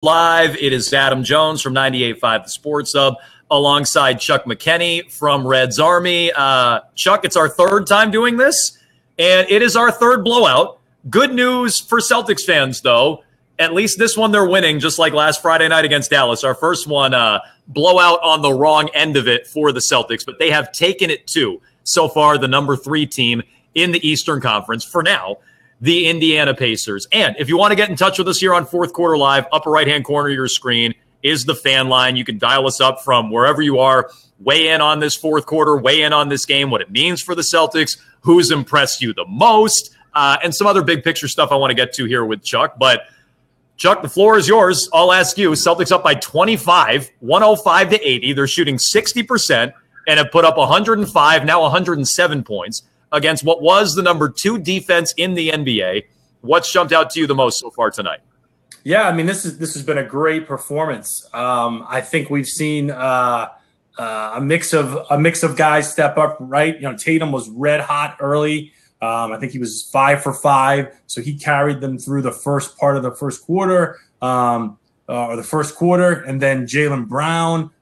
Live. It is Adam Jones from 98.5 The Sports Hub alongside Chuck McKenney from Reds Army. Chuck, it's our third time doing this, and it is our third blowout. Good news for Celtics fans, though. At least this one they're winning, just like last Friday night against Dallas. Our first one, blowout on the wrong end of it for the Celtics, but they have taken it to, so far, the number 3 team in the Eastern Conference for now, the Indiana Pacers. And if you want to get in touch with us here on Fourth Quarter Live, upper right-hand corner of your screen is the fan line. You can dial us up from wherever you are, weigh in on this fourth quarter, weigh in on this game, what it means for the Celtics, who's impressed you the most, and some other big picture stuff I want to get to here with Chuck. But, Chuck, the floor is yours. I'll ask you. Celtics up by 25, 105-80. They're shooting 60% and have put up 105, now 107 points against what was the number 2 defense in the NBA. What's jumped out to you the most so far tonight? Yeah, I mean, this has been a great performance. I think we've seen a mix of guys step up. Right, Tatum was red hot early. I think he was 5 for 5, so he carried them through the first part of the first quarter, and then Jaylen Brown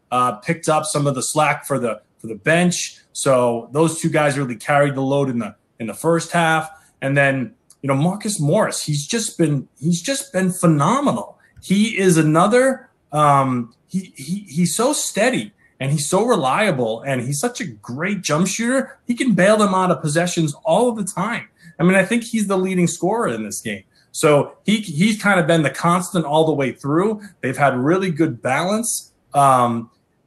picked up some of the slack for the bench. So those two guys really carried the load in the first half. And then, Marcus Morris, he's just been phenomenal. He is another he's so steady and he's so reliable and he's such a great jump shooter. He can bail them out of possessions all of the time. I mean, I think he's the leading scorer in this game. So he's kind of been the constant all the way through. They've had really good balance.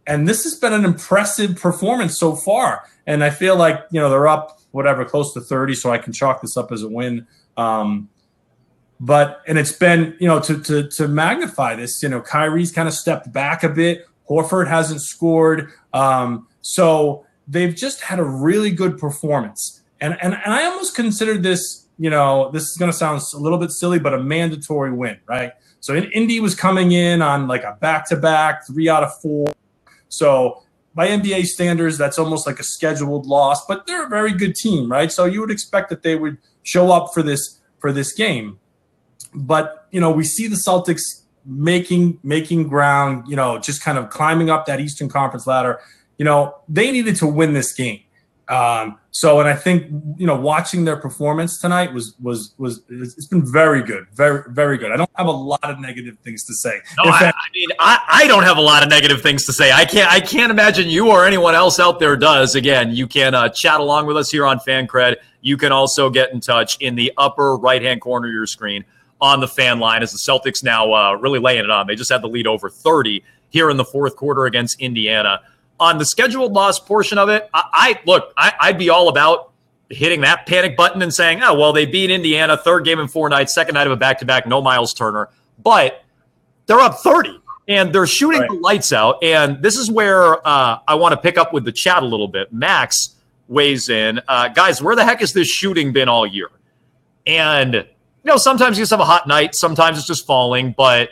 And this has been an impressive performance so far. And I feel like, they're up, close to 30, so I can chalk this up as a win. And it's been, to magnify this, Kyrie's kind of stepped back a bit. Horford hasn't scored. So they've just had a really good performance. And I almost considered this, this is going to sound a little bit silly, but a mandatory win, right? So Indy was coming in on like a back-to-back, 3 out of 4. So by NBA standards, that's almost like a scheduled loss, but they're a very good team, right? So you would expect that they would show up for this game. But, we see the Celtics making ground, just kind of climbing up that Eastern Conference ladder. They needed to win this game. And I think, watching their performance tonight was it's been very good, very, very good. I don't have a lot of negative things to say. No, I don't have a lot of negative things to say. I can't imagine you or anyone else out there does. Again, you can chat along with us here on FanCred. You can also get in touch in the upper right-hand corner of your screen on the fan line as the Celtics now really laying it on. They just had the lead over 30 here in the fourth quarter against Indiana. On the scheduled loss portion of it, I'd be all about hitting that panic button and saying, oh, well, they beat Indiana, third game in 4 nights, second night of a back-to-back, no Miles Turner. But they're up 30, and they're shooting the lights out. And this is where I want to pick up with the chat a little bit. Max weighs in. Guys, where the heck has this shooting been all year? And, sometimes you just have a hot night. Sometimes it's just falling. But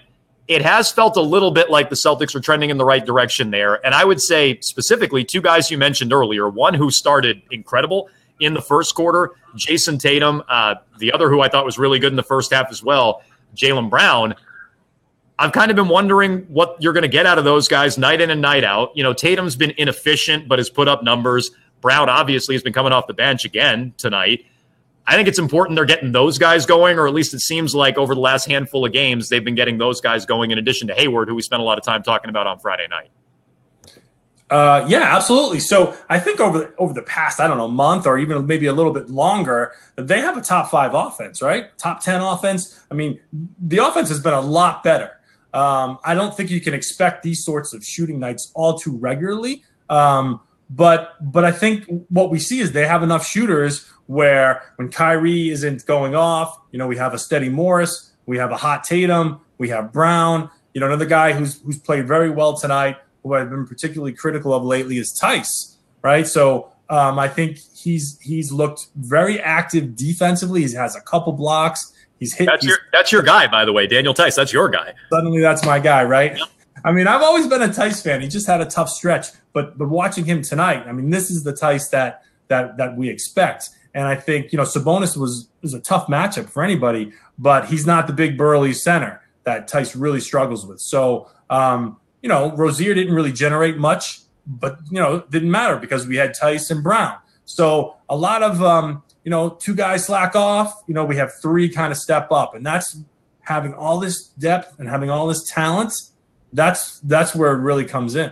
it has felt a little bit like the Celtics are trending in the right direction there. And I would say specifically 2 guys you mentioned earlier, one who started incredible in the first quarter, Jason Tatum, the other who I thought was really good in the first half as well, Jaylen Brown. I've kind of been wondering what you're going to get out of those guys night in and night out. Tatum's been inefficient but has put up numbers. Brown obviously has been coming off the bench again tonight. I think it's important they're getting those guys going, or at least it seems like over the last handful of games, they've been getting those guys going in addition to Hayward, who we spent a lot of time talking about on Friday night. Yeah, absolutely. So I think over the past, month or even maybe a little bit longer, they have a top 5 offense, right? Top 10 offense. I mean, the offense has been a lot better. I don't think you can expect these sorts of shooting nights all too regularly. But I think what we see is they have enough shooters where when Kyrie isn't going off, we have a steady Morris, we have a hot Tatum, we have Brown. Another guy who's played very well tonight, who I've been particularly critical of lately, is Tice, right? So I think he's looked very active defensively. He has a couple blocks. That's your guy, by the way, Daniel Tice. That's your guy. Suddenly, that's my guy, right? Yep. I mean, I've always been a Tice fan. He just had a tough stretch, but watching him tonight, I mean, this is the Tice that we expect. And I think, Sabonis was a tough matchup for anybody, but he's not the big burly center that Tice really struggles with. So, Rozier didn't really generate much, but, it didn't matter because we had Tice and Brown. So a lot of, two guys slack off, we have three kind of step up. And that's having all this depth and having all this talent. That's where it really comes in.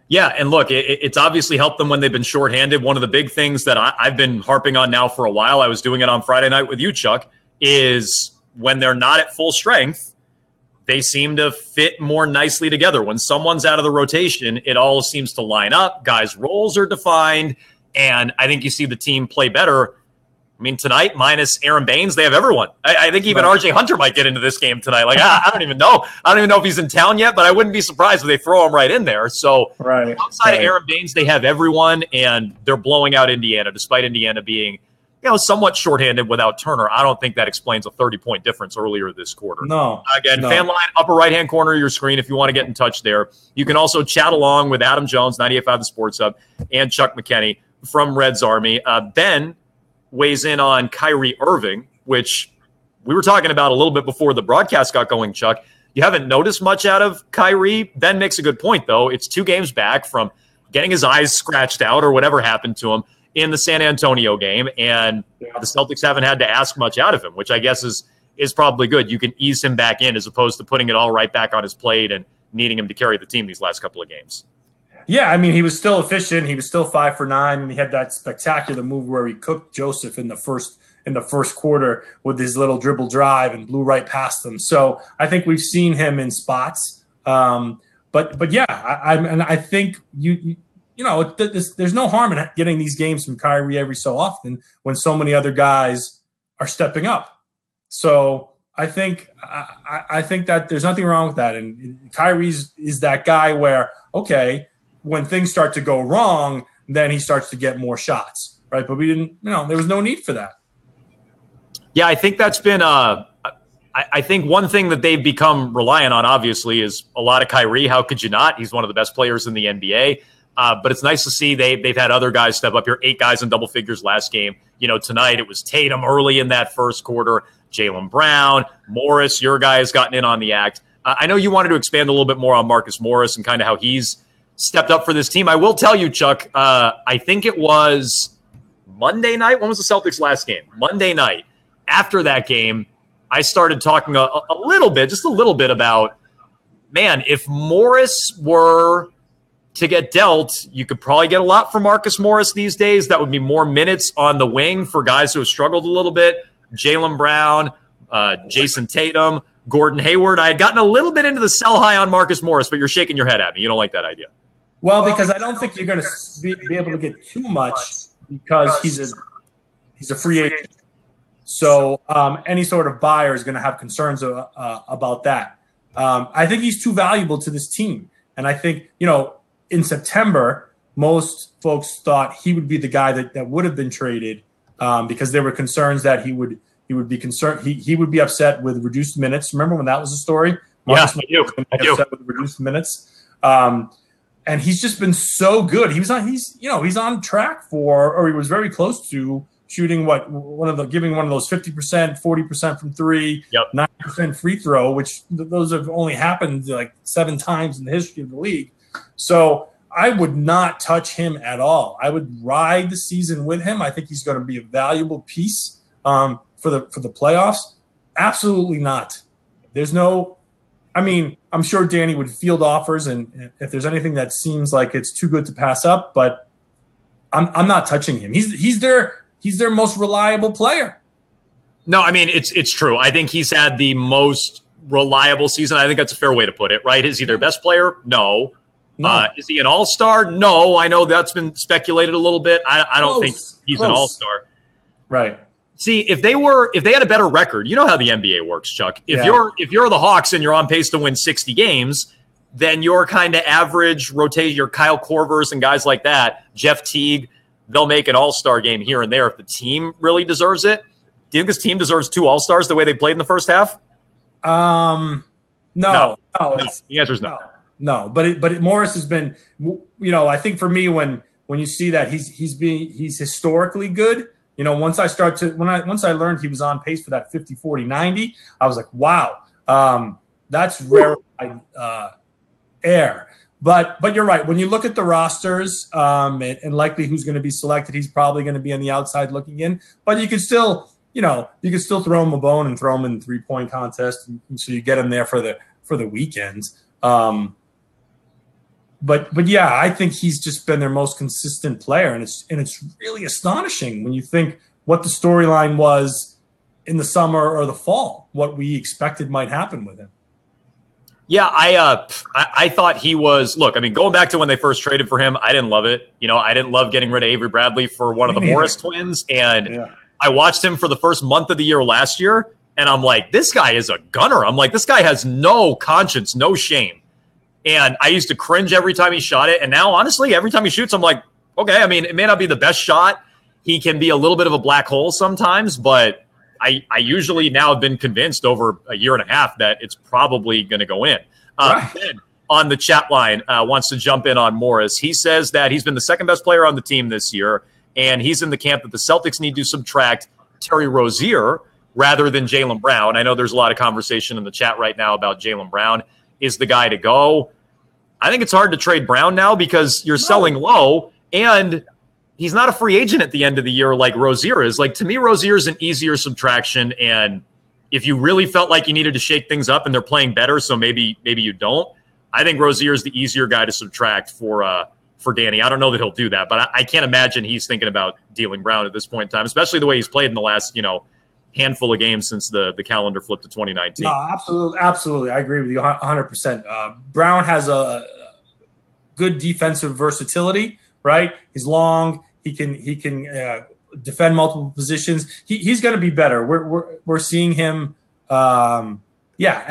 Yeah, and look, it's obviously helped them when they've been shorthanded. One of the big things that I've been harping on now for a while, I was doing it on Friday night with you, Chuck, is when they're not at full strength, they seem to fit more nicely together. When someone's out of the rotation, it all seems to line up. Guys' roles are defined, and I think you see the team play better. I mean, tonight, minus Aron Baynes, they have everyone. I think even RJ Hunter might get into this game tonight. Like, I don't even know. I don't even know if he's in town yet, but I wouldn't be surprised if they throw him right in there. So outside of Aron Baynes, they have everyone, and they're blowing out Indiana, despite Indiana being, somewhat shorthanded without Turner. I don't think that explains a 30-point difference earlier this quarter. No. Again, fan line, upper right-hand corner of your screen if you want to get in touch there. You can also chat along with Adam Jones, 98.5 The Sports Hub, and Chuck McKenney from Reds Army. Ben weighs in on Kyrie Irving, which we were talking about a little bit before the broadcast got going, Chuck. You haven't noticed much out of Kyrie. Ben makes a good point, though. It's 2 games back from getting his eyes scratched out or whatever happened to him in the San Antonio game, and the Celtics haven't had to ask much out of him, which I guess is probably good. You can ease him back in as opposed to putting it all right back on his plate and needing him to carry the team these last couple of games. Yeah, I mean, he was still efficient. He was still 5 for 9, and he had that spectacular move where he cooked Joseph in the first quarter with his little dribble drive and blew right past them. So I think we've seen him in spots. But yeah, I think there's no harm in getting these games from Kyrie every so often when so many other guys are stepping up. So I think that there's nothing wrong with that. And Kyrie is that guy where, okay, when things start to go wrong, then he starts to get more shots, right? But we didn't, there was no need for that. Yeah, I think that's been I think one thing that they've become reliant on, obviously, is a lot of Kyrie. How could you not? He's one of the best players in the NBA. But it's nice to see they've had other guys step up here. 8 guys in double figures last game. Tonight it was Tatum early in that first quarter, Jaylen Brown, Morris, your guy has gotten in on the act. I know you wanted to expand a little bit more on Marcus Morris and kind of how he's stepped up for this team. I will tell you, Chuck, I think it was Monday night. When was the Celtics' last game? Monday night. After that game, I started talking a little bit about, man, if Morris were to get dealt, you could probably get a lot from Marcus Morris these days. That would be more minutes on the wing for guys who have struggled a little bit. Jaylen Brown, Jason Tatum, Gordon Hayward. I had gotten a little bit into the sell high on Marcus Morris, but you're shaking your head at me. You don't like that idea. Well, because I don't think you're going to be able to get too much because he's a free agent. So any sort of buyer is going to have concerns about that. I think he's too valuable to this team. And I think, in September, most folks thought he would be the guy that would have been traded because there were concerns that he would be concerned. He would be upset with reduced minutes. Remember when that was the story? Marcus I do. Upset with reduced minutes. And he's just been so good. He's on track or he was very close to shooting giving one of those 50%, 40% from 3, 9% free throw, which those have only happened like 7 times in the history of the league. So I would not touch him at all. I would ride the season with him. I think he's going to be a valuable piece for the playoffs. Absolutely not. I'm sure Danny would field offers, and if there's anything that seems like it's too good to pass up, but I'm not touching him. He's their most reliable player. No, I mean, it's true. I think he's had the most reliable season. I think that's a fair way to put it, right? Is he their best player? No. Is he an all-star? No. I know that's been speculated a little bit. I don't think he's an all-star. Right. See, if they had a better record, you know how the NBA works, Chuck. If you're the Hawks and you're on pace to win 60 games, then you're kind of average rotate your Kyle Korvers and guys like that, Jeff Teague, they'll make an all-star game here and there if the team really deserves it. Do you think this team deserves 2 all-stars the way they played in the first half? No. The answer is no. No, but Morris has been, I think for me when you see that he's historically good. Once I learned he was on pace for that 50, 40, 90, I was like, wow. That's rarefied air. But you're right. When you look at the rosters and likely who's going to be selected, he's probably going to be on the outside looking in. But you could still, throw him a bone and throw him in 3-point contest, and so you get him there for the weekends. But yeah, I think he's just been their most consistent player, and it's really astonishing when you think what the storyline was in the summer or the fall, what we expected might happen with him. Yeah, I thought he was. Look, I mean, going back to when they first traded for him, I didn't love it. I didn't love getting rid of Avery Bradley for one of the Morris twins, and I watched him for the first month of the year last year, and I'm like, this guy is a gunner. I'm like, this guy has no conscience, no shame, and I used to cringe every time he shot it, and now honestly, every time he shoots, I'm like, okay. I mean, it may not be the best shot. He can be a little bit of a black hole sometimes, but I usually now have been convinced over a year and a half that it's probably going to go in. Ben on the chat line wants to jump in on Morris. He says that he's been the second best player on the team this year, and he's in the camp that the Celtics need to subtract Terry Rozier rather than Jaylen Brown. I know there's a lot of conversation in the chat right now about Jaylen Brown is the guy to go. I think it's hard to trade Brown now because you're selling low, and he's not a free agent at the end of the year like Rozier is. Like, to me, Rozier is an easier subtraction. And if you really felt like you needed to shake things up and they're playing better, so maybe you don't, I think Rozier is the easier guy to subtract for Danny. I don't know that he'll do that, but I can't imagine he's thinking about dealing Brown at this point in time, especially the way he's played in the last, handful of games since the calendar flipped to 2019. No, absolutely. I agree with you 100%. Brown has a good defensive versatility, right? He's long. He can defend multiple positions. He's going to be better. We're seeing him. And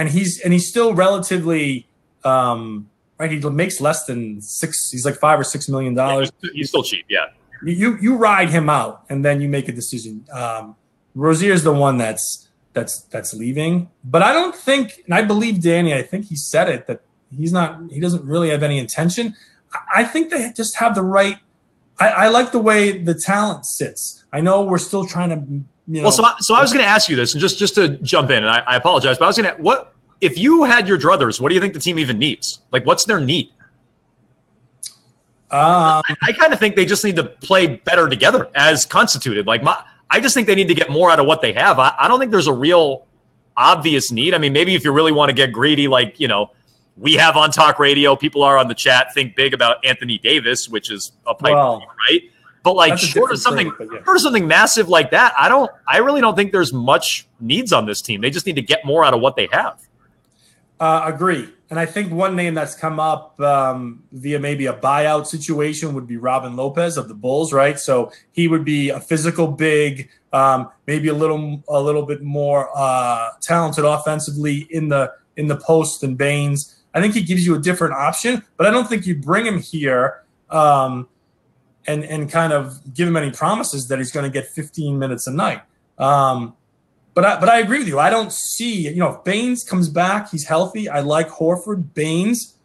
he's still relatively right. He makes less than $6. He's like $5 or $6 million. Yeah, he's still cheap. Yeah. You ride him out and then you make a decision. Rozier's the one that's leaving, but I don't think, and I believe Danny. I think he said it that he doesn't really have any intention. I think they just have the right. I like the way the talent sits. I know we're still trying to, Well, so I was going to ask you this, and just to jump in, and I apologize, but I was going to, what if you had your druthers? What do you think the team even needs? Like, what's their need? I kind of think they just need to play better together as constituted. Like, I just think they need to get more out of what they have. I don't think there's a real obvious need. I mean, maybe if you really want to get greedy, like, we have on talk radio, people are on the chat, think big about Anthony Davis, which is a pipe dream, right? But like short of something massive like that, I really don't think there's much needs on this team. They just need to get more out of what they have. Agree. And I think one name that's come up via maybe a buyout situation would be Robin Lopez of the Bulls, right? So he would be a physical big, maybe a little bit more talented offensively in the post than Baynes. I think he gives you a different option, but I don't think you bring him here and kind of give him any promises that he's going to get 15 minutes a night. But I agree with you. I don't see, if Baynes comes back, he's healthy. I like Horford, Baynes,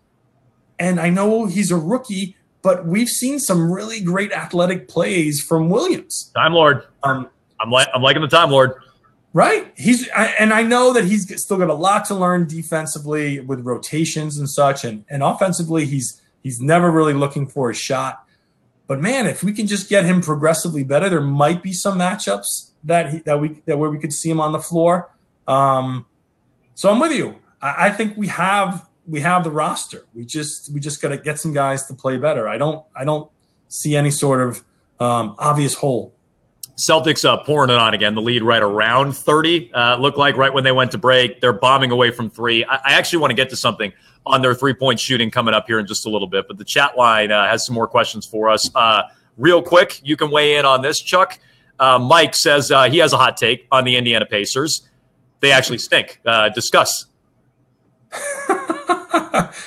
and I know he's a rookie, but we've seen some really great athletic plays from Williams. Time Lord. I'm liking the Time Lord. Right. And I know that he's still got a lot to learn defensively with rotations and such. And offensively, he's never really looking for a shot. But man, if we can just get him progressively better, there might be some matchups where we could see him on the floor. So I'm with you. I think we have the roster. We just got to get some guys to play better. I don't see any sort of obvious hole. Celtics pouring it on again. The lead right around 30. Looked like right when they went to break. They're bombing away from three. I actually want to get to something on their three-point shooting coming up here in just a little bit. But the chat line has some more questions for us. Real quick, you can weigh in on this, Chuck. Mike says he has a hot take on the Indiana Pacers. They actually stink. Discuss.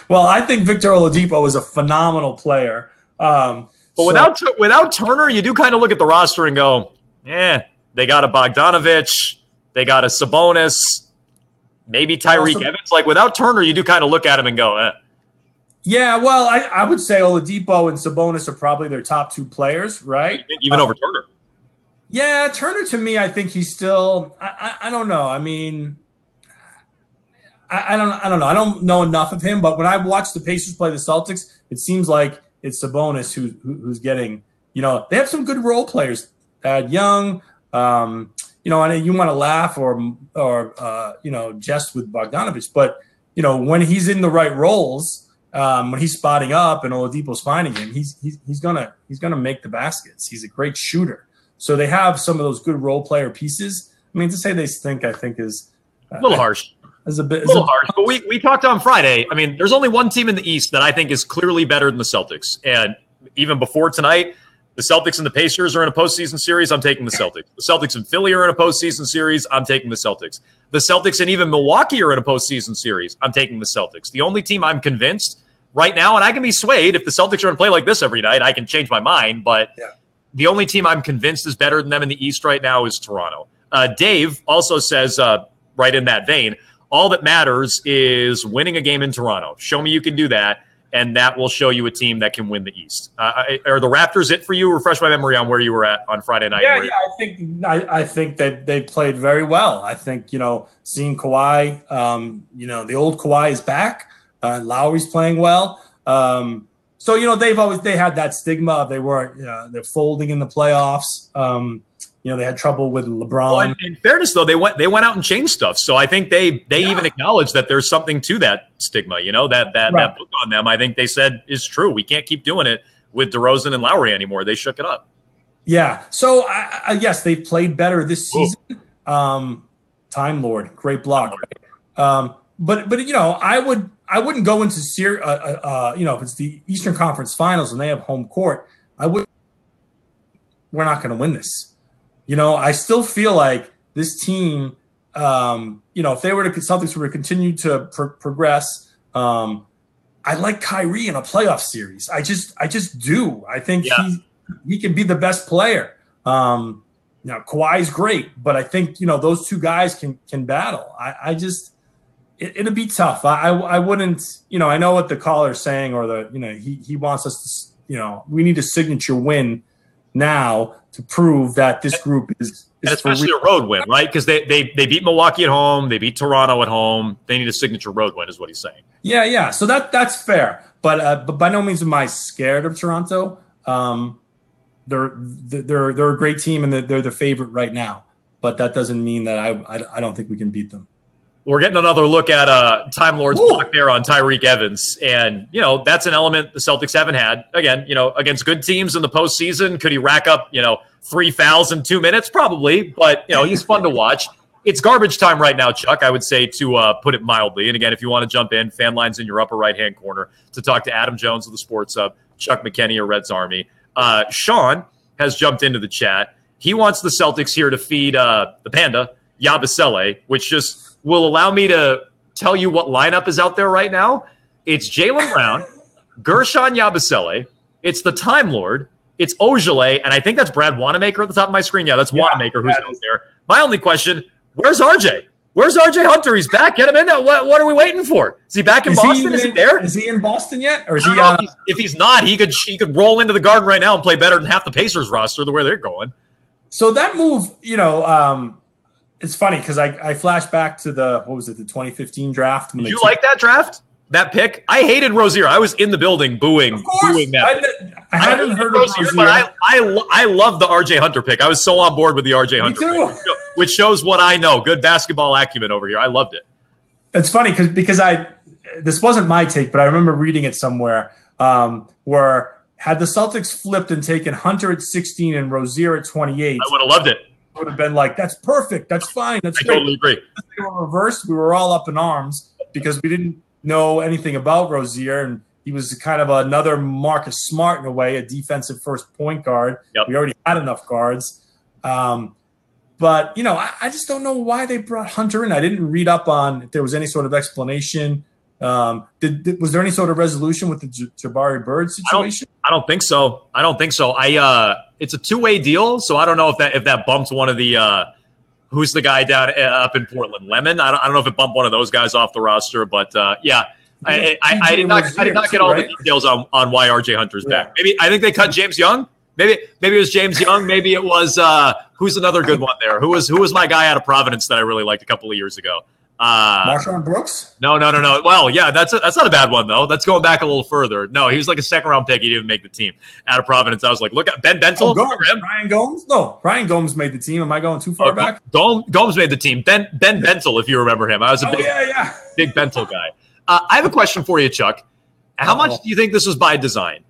Well, I think Victor Oladipo is a phenomenal player. But without Turner, you do kind of look at the roster and go, they got a Bogdanovich, they got a Sabonis, maybe Tyreke Evans. Like, without Turner, you do kind of look at him and go, Yeah, well, I would say Oladipo and Sabonis are probably their top two players, right? Even over Turner. Yeah, Turner, to me, I think he's still – I don't know. I mean, I don't know. I don't know enough of him, but when I watch the Pacers play the Celtics, it seems like it's Sabonis who's getting. They have some good role players. Young, and you want to laugh or jest with Bogdanovich, but when he's in the right roles, when he's spotting up and Oladipo's finding him, he's gonna make the baskets. He's a great shooter. So they have some of those good role player pieces. I mean, to say they stink, I think is a little harsh. Is a bit harsh. But we talked on Friday. I mean, there's only one team in the East that I think is clearly better than the Celtics. And even before tonight, the Celtics and the Pacers are in a postseason series. I'm taking the Celtics. The Celtics and Philly are in a postseason series. I'm taking the Celtics. The Celtics and even Milwaukee are in a postseason series. I'm taking the Celtics. The only team I'm convinced right now, and I can be swayed if the Celtics are going to play like this every night, I can change my mind. But the only team I'm convinced is better than them in the East right now is Toronto. Dave also says, right in that vein, all that matters is winning a game in Toronto. Show me you can do that, and that will show you a team that can win the East. Are the Raptors it for you? Refresh my memory on where you were at on Friday night. Yeah, I think that they played very well. I think, seeing Kawhi, the old Kawhi is back. Lowry's playing well. So, they had that stigma of they're folding in the playoffs. They had trouble with LeBron. Well, in fairness, though, they went out and changed stuff. So I think they even acknowledge that there's something to that stigma. That book on them, I think they said is true. We can't keep doing it with DeRozan and Lowry anymore. They shook it up. Yeah. So yes, they played better this season. Time Lord, great block. But I wouldn't go into if it's the Eastern Conference Finals and they have home court, we're not going to win this. I still feel like this team, if Celtics were to continue to progress, I like Kyrie in a playoff series. I just do. I think he can be the best player. Kawhi's great, but I think those two guys can battle. It'll be tough. I wouldn't. I know what the caller's saying, or he wants us to. We need a signature win now to prove that this group is especially a road win, right? Because they beat Milwaukee at home, they beat Toronto at home. They need a signature road win, is what he's saying. Yeah. So that's fair, but by no means am I scared of Toronto. They're a great team and they're the favorite right now, but that doesn't mean that I don't think we can beat them. We're getting another look at Time Lord's block there on Tyreke Evans. And, that's an element the Celtics haven't had. Again, against good teams in the postseason, could he rack up, 3 fouls in 2 minutes? Probably. But, he's fun to watch. It's garbage time right now, Chuck, I would say, to put it mildly. And again, if you want to jump in, fan lines in your upper right-hand corner to talk to Adam Jones of the Sports Hub, Chuck McKenney of Reds Army. Sean has jumped into the chat. He wants the Celtics here to feed the Panda, Yabusele, which just will allow me to tell you what lineup is out there right now. It's Jaylen Brown, Gershon Yabusele, it's the Time Lord, it's Ojale, and I think that's Brad Wanamaker at the top of my screen. Yeah, that's Wanamaker who's out there. My only question, where's RJ? Where's RJ Hunter? He's back. Get him in there. What are we waiting for? Is he back in Boston? Is he there? Is he in Boston yet? Or is he? If he's not, he could roll into the Garden right now and play better than half the Pacers roster the way they're going. So that move, it's funny because I flash back to the 2015 draft. Did you like that draft? That pick? I hated Rozier. I was in the building booing that. I hadn't heard of Rozier, but I love the RJ Hunter pick. I was so on board with the RJ Hunter pick, which shows what I know. Good basketball acumen over here. I loved it. It's funny because this wasn't my take, but I remember reading it somewhere where had the Celtics flipped and taken Hunter at 16 and Rozier at 28, I would have loved it. Would have been like, that's perfect, that's fine, that's great. Totally agree. If they were reversed, we were all up in arms because we didn't know anything about Rozier, and he was kind of another Marcus Smart in a way, a defensive first point guard. Yep. We already had enough guards. But, I just don't know why they brought Hunter in. I didn't read up on if there was any sort of explanation. Was there any sort of resolution with the Jabari Bird situation? I don't think so. It's a two-way deal, so I don't know if that bumped one of the who's the guy down up in Portland, Lemon. I don't know if it bumped one of those guys off the roster, but I did not get all the details on why RJ Hunter's back. Maybe I think they cut James Young. Maybe it was James Young. Maybe it was who's another good one there. Who was my guy out of Providence that I really liked a couple of years ago. Marshawn Brooks? No. Well, yeah, that's not a bad one, though. That's going back a little further. No, he was like a second-round pick. He didn't make the team out of Providence. I was like, look at Ben Bentel. Ryan Gomes? No, Ryan Gomes made the team. Am I going too far back? Gomes made the team. Ben Bentel, if you remember him. I was a big Bentel guy. I have a question for you, Chuck. How much do you think this was by design?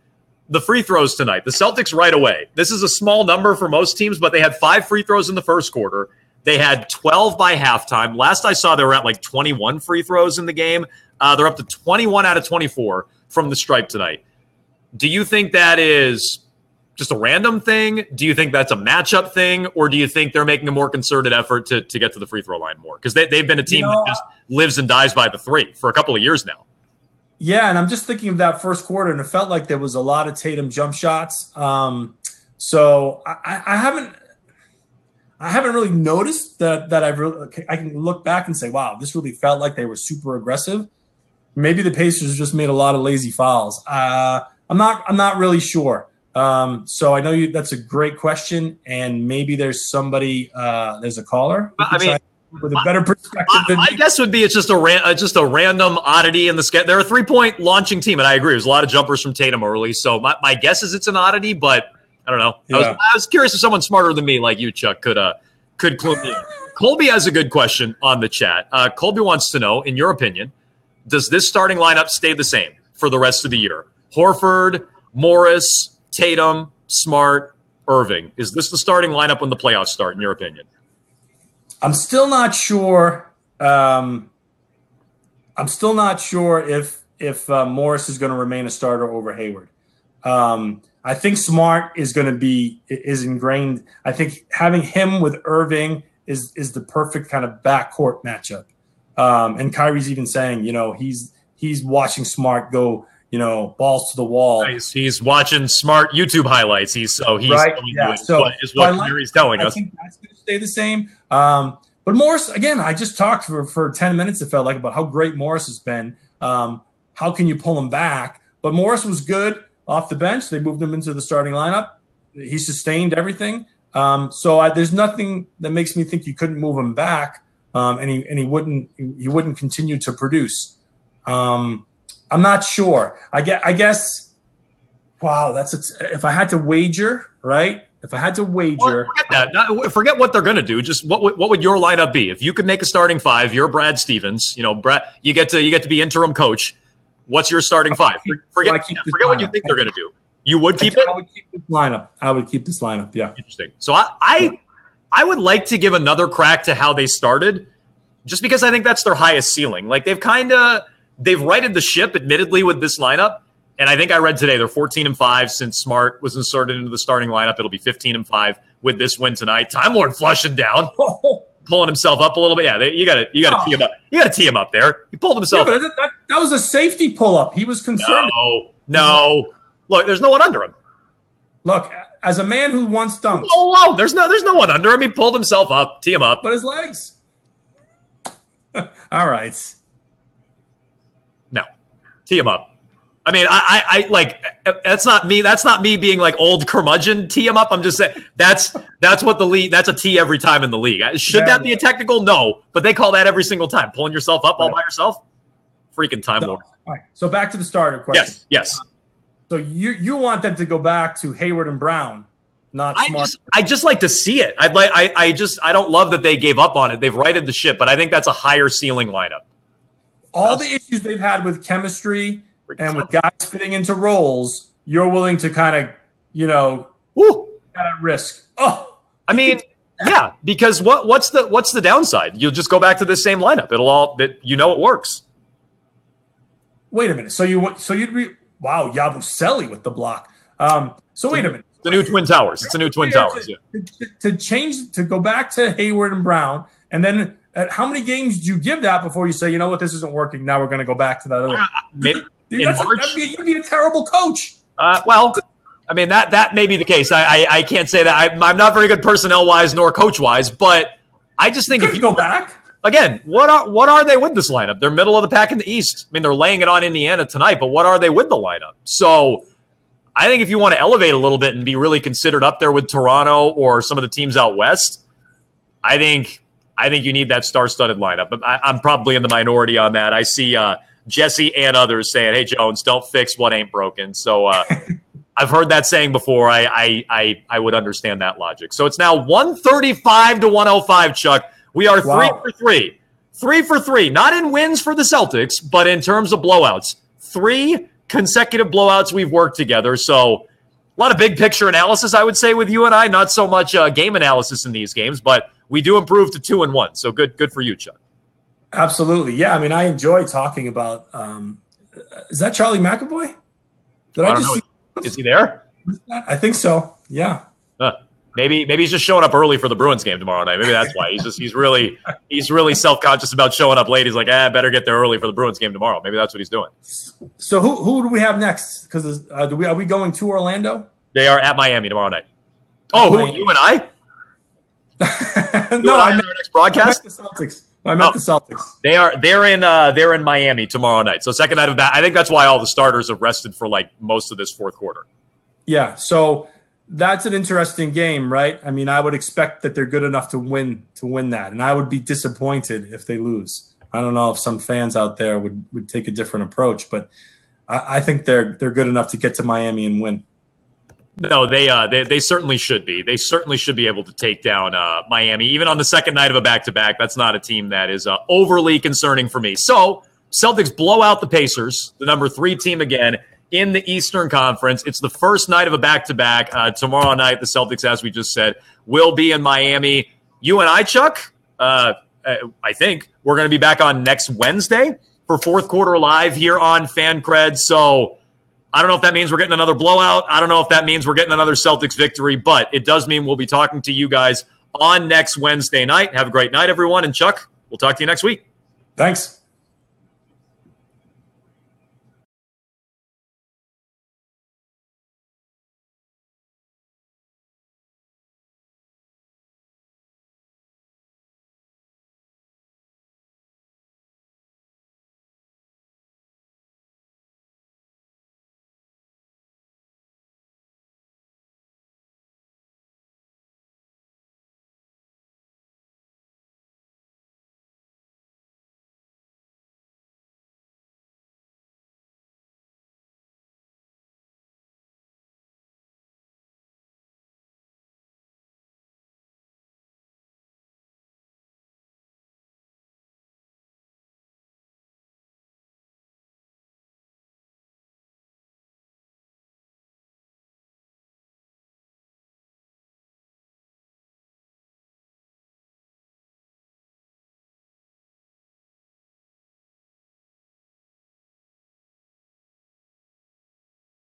The free throws tonight. The Celtics right away. This is a small number for most teams, but they had 5 free throws in the first quarter. They had 12 by halftime. Last I saw, they were at like 21 free throws in the game. They're up to 21 out of 24 from the stripe tonight. Do you think that is just a random thing? Do you think that's a matchup thing? Or do you think they're making a more concerted effort to get to the free throw line more? Because they've been a team that just lives and dies by the three for a couple of years now. Yeah, and I'm just thinking of that first quarter, and it felt like there was a lot of Tatum jump shots. So I haven't really noticed that I can look back and say, wow, this really felt like they were super aggressive. Maybe the Pacers just made a lot of lazy fouls. I'm not really sure. So I know that's a great question, and maybe there's somebody, there's a caller. With a better perspective than my guess would be it's just a random oddity in the schedule. They're a 3-point launching team, and I agree. There's a lot of jumpers from Tatum early, so my guess is it's an oddity, but I don't know. Yeah. I was curious if someone smarter than me, like you, Chuck, could clue me in. Colby has a good question on the chat. Colby wants to know, in your opinion, does this starting lineup stay the same for the rest of the year? Horford, Morris, Tatum, Smart, Irving. Is this the starting lineup when the playoffs start, in your opinion? I'm still not sure. I'm still not sure if Morris is going to remain a starter over Hayward. I think Smart is ingrained. I think having him with Irving is the perfect kind of backcourt matchup. And Kyrie's even saying, he's watching Smart go, balls to the wall. He's watching Smart YouTube highlights. He's right. Yeah. So is what Kyrie's telling us. I think that's going to stay the same. But Morris, again, I just talked for 10 minutes, it felt like, about how great Morris has been. How can you pull him back? But Morris was good off the bench. They moved him into the starting lineup. He sustained everything. So there's nothing that makes me think you couldn't move him back, and he wouldn't continue to produce. I'm not sure. I guess. Wow, if I had to wager, right? If I had to wager, forget what they're going to do. Just what would your lineup be if you could make a starting 5? You're Brad Stevens. Brad, you get to be interim coach. What's your starting 5? Forget what you think they're going to do. You would keep it? I would keep this lineup. I would keep this lineup, yeah. Interesting. So I would like to give another crack to how they started, just because I think that's their highest ceiling. Like they've righted the ship, admittedly, with this lineup. And I think I read today they're 14-5 since Smart was inserted into the starting lineup. It'll be 15-5 with this win tonight. Time Lord flushing down. Pulling himself up a little bit. Yeah, you got to tee him up. You got to tee him up there. He pulled himself up. That was a safety pull-up. He was concerned. No. Look, there's no one under him. Look, as a man who once dunked. Oh, there's no one under him. He pulled himself up. Tee him up. But his legs. All right. No. Tee him up. I mean, I like, that's not me. That's not me being like old curmudgeon. Tee him up. I'm just saying that's what the league, that's a tee every time in the league. Should that be a technical? No, but they call that every single time. Pulling yourself up all by yourself. Freaking Time Lord. All right. So back to the starter question. Yes. So you want them to go back to Hayward and Brown, not Smart. I just like to see it. I don't love that they gave up on it. They've righted the ship, but I think that's a higher ceiling lineup. All the issues they've had with chemistry and with guys fitting into roles, you're willing to kind of, at risk. Oh, I mean, yeah, because what's the downside? You'll just go back to the same lineup. It works. Wait a minute. So you'd be Yabusele with the block. So wait a minute. The new Twin Towers. It's the new Twin Towers. To go back to Hayward and Brown, and then how many games do you give that before you say, you know what, this isn't working? Now we're going to go back to that other. You'd be a terrible coach. Well, I mean that may be the case. I can't say that. I'm not very good personnel wise nor coach wise, but I just think if you go back again, what are they with this lineup? They're middle of the pack in the East. I mean, they're laying it on Indiana tonight, but what are they with the lineup? So I think if you want to elevate a little bit and be really considered up there with Toronto or some of the teams out west, I think I think you need that star-studded lineup. I'm probably in the minority on that. I see Jesse and others saying, "Hey, Jones, don't fix what ain't broken." So I've heard that saying before. I would understand that logic. So it's now 135 to 105, Chuck. We are 3 for 3. 3 for 3, not in wins for the Celtics, but in terms of blowouts. 3 consecutive blowouts we've worked together. So a lot of big picture analysis, I would say, with you and I. Not so much game analysis in these games, but we do improve to 2-1. So good for you, Chuck. Absolutely. Yeah, I mean, I enjoy talking about is that Charlie McAvoy? Did I just see? Is he there? I think so. Yeah. Maybe he's just showing up early for the Bruins game tomorrow night. Maybe that's why. He's really self-conscious about showing up late. He's like, better get there early for the Bruins game tomorrow. Maybe that's what he's doing. So who do we have next? Because are we going to Orlando? They are at Miami tomorrow night. Oh, who, you and I? No, I meant our next broadcast. I meant the Celtics. They're in Miami tomorrow night. So second night of that. I think that's why all the starters have rested for like most of this fourth quarter. Yeah. So that's an interesting game, right? I mean, I would expect that they're good enough to win that, and I would be disappointed if they lose. I don't know if some fans out there would take a different approach, but I think they're good enough to get to Miami and win. No, they certainly should be. They certainly should be able to take down Miami, even on the second night of a back-to-back. That's not a team that is overly concerning for me. So Celtics blow out the Pacers, the number 3 team again, in the Eastern Conference. It's the first night of a back-to-back. Tomorrow night, the Celtics, as we just said, will be in Miami. You and I, Chuck, I think we're going to be back on next Wednesday for fourth quarter live here on FanCred. So I don't know if that means we're getting another blowout. I don't know if that means we're getting another Celtics victory, but it does mean we'll be talking to you guys on next Wednesday night. Have a great night, everyone. And Chuck, we'll talk to you next week. Thanks.